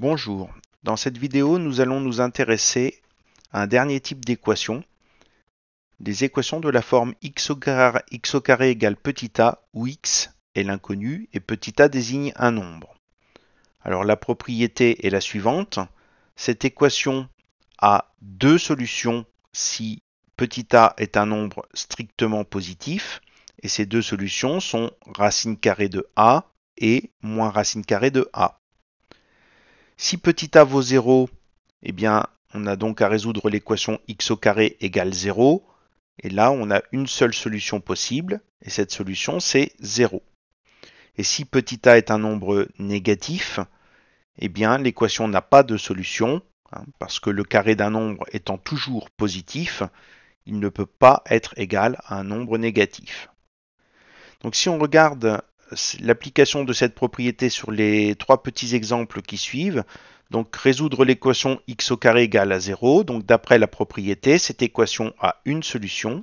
Bonjour, dans cette vidéo nous allons nous intéresser à un dernier type d'équation, des équations de la forme x au carré égale petit a où x est l'inconnu et petit a désigne un nombre. Alors la propriété est la suivante, cette équation a deux solutions si petit a est un nombre strictement positif et ces deux solutions sont racine carrée de a et moins racine carrée de a. Si petit a vaut 0, eh bien, on a donc à résoudre l'équation x au carré égale 0. Et là, on a une seule solution possible, et cette solution, c'est 0. Et si petit a est un nombre négatif, eh bien, l'équation n'a pas de solution, parce que le carré d'un nombre étant toujours positif, il ne peut pas être égal à un nombre négatif. Donc si on regarde l'application de cette propriété sur les trois petits exemples qui suivent, donc résoudre l'équation x au carré égale à 0, donc d'après la propriété, cette équation a une solution.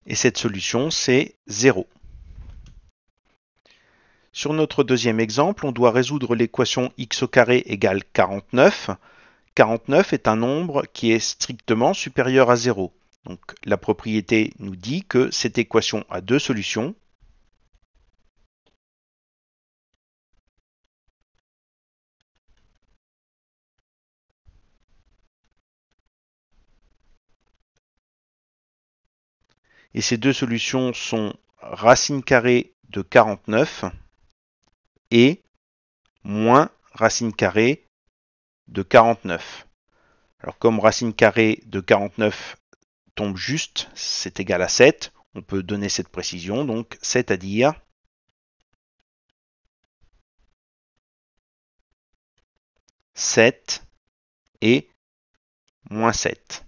Et cette solution, c'est 0. Sur notre deuxième exemple, on doit résoudre l'équation x au carré égale 49. 49 est un nombre qui est strictement supérieur à 0. Donc la propriété nous dit que cette équation a deux solutions. Et ces deux solutions sont racine carrée de 49 et moins racine carrée de 49. Alors comme racine carrée de 49 tombe juste, c'est égal à 7, on peut donner cette précision, donc c'est-à-dire « 7 et moins 7 ».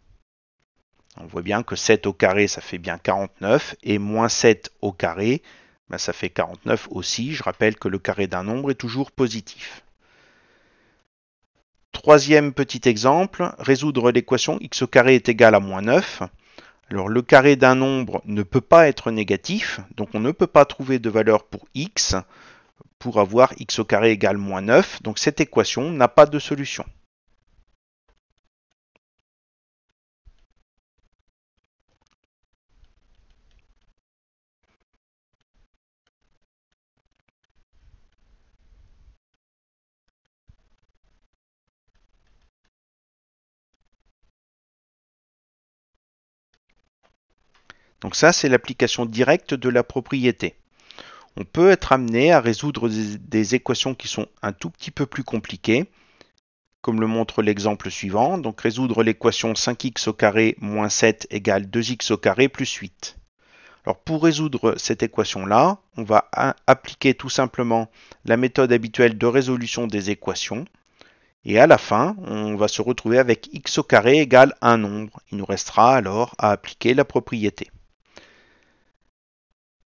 On voit bien que 7 au carré, ça fait bien 49, et moins 7 au carré, ben ça fait 49 aussi. Je rappelle que le carré d'un nombre est toujours positif. Troisième petit exemple, résoudre l'équation x au carré est égal à moins 9. Alors le carré d'un nombre ne peut pas être négatif, donc on ne peut pas trouver de valeur pour x pour avoir x au carré égale moins 9. Donc cette équation n'a pas de solution. Donc ça, c'est l'application directe de la propriété. On peut être amené à résoudre des équations qui sont un tout petit peu plus compliquées, comme le montre l'exemple suivant. Donc résoudre l'équation 5x au carré moins 7 égale 2x au carré plus 8. Alors pour résoudre cette équation-là, on va appliquer tout simplement la méthode habituelle de résolution des équations. Et à la fin, on va se retrouver avec x au carré égale un nombre. Il nous restera alors à appliquer la propriété.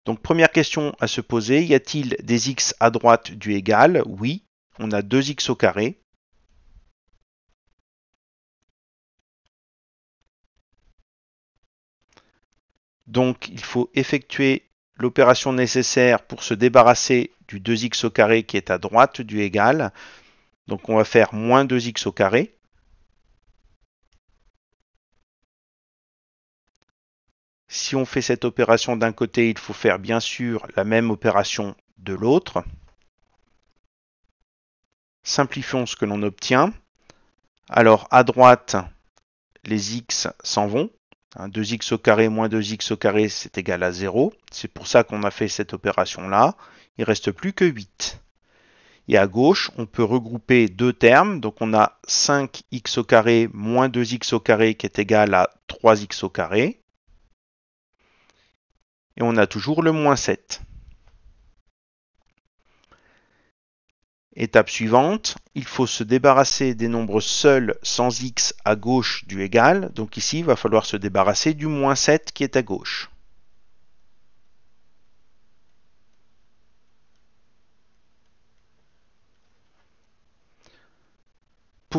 Donc première question à se poser, y a-t-il des x à droite du égal? Oui, on a 2x au carré. Donc il faut effectuer l'opération nécessaire pour se débarrasser du 2x au carré qui est à droite du égal. Donc on va faire moins 2x au carré. Si on fait cette opération d'un côté, il faut faire bien sûr la même opération de l'autre. Simplifions ce que l'on obtient. Alors à droite, les x s'en vont. 2x au carré moins 2x au carré, c'est égal à 0. C'est pour ça qu'on a fait cette opération-là. Il ne reste plus que 8. Et à gauche, on peut regrouper deux termes. Donc on a 5x au carré moins 2x au carré qui est égal à 3x au carré. Et on a toujours le moins 7. Étape suivante, il faut se débarrasser des nombres seuls sans x à gauche du égal. Donc ici, il va falloir se débarrasser du moins 7 qui est à gauche.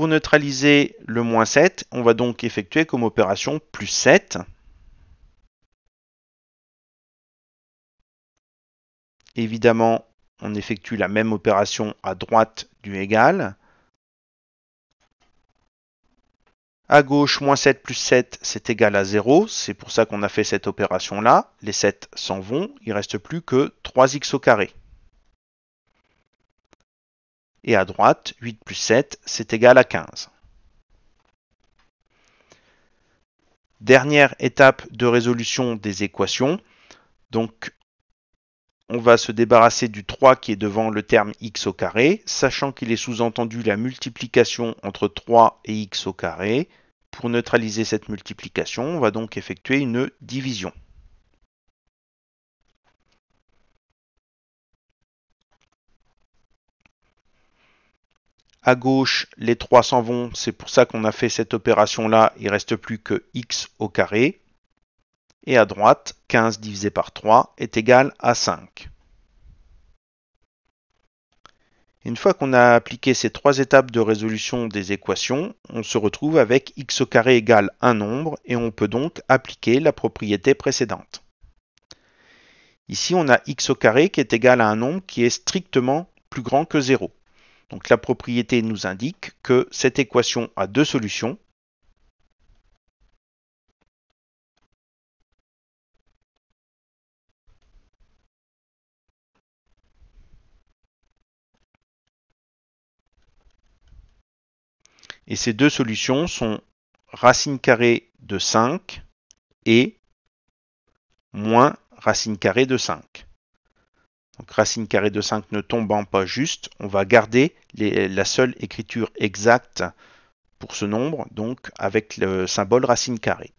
Pour neutraliser le moins 7, on va donc effectuer comme opération plus 7. Évidemment, on effectue la même opération à droite du égal. À gauche, moins 7 plus 7, c'est égal à 0. C'est pour ça qu'on a fait cette opération-là. Les 7 s'en vont. Il ne reste plus que 3x au carré. Et à droite, 8 plus 7, c'est égal à 15. Dernière étape de résolution des équations. Donc, on va se débarrasser du 3 qui est devant le terme x au carré, sachant qu'il est sous-entendu la multiplication entre 3 et x au carré. Pour neutraliser cette multiplication, on va donc effectuer une division. À gauche, les 3 s'en vont, c'est pour ça qu'on a fait cette opération-là, il ne reste plus que x au carré. Et à droite, 15 divisé par 3 est égal à 5. Une fois qu'on a appliqué ces 3 étapes de résolution des équations, on se retrouve avec x au carré égale un nombre et on peut donc appliquer la propriété précédente. Ici, on a x au carré qui est égal à un nombre qui est strictement plus grand que 0. Donc la propriété nous indique que cette équation a deux solutions. Et ces deux solutions sont racine carrée de 5 et moins racine carrée de 5. Donc racine carrée de 5 ne tombant pas juste, on va garder la seule écriture exacte pour ce nombre, donc avec le symbole racine carrée.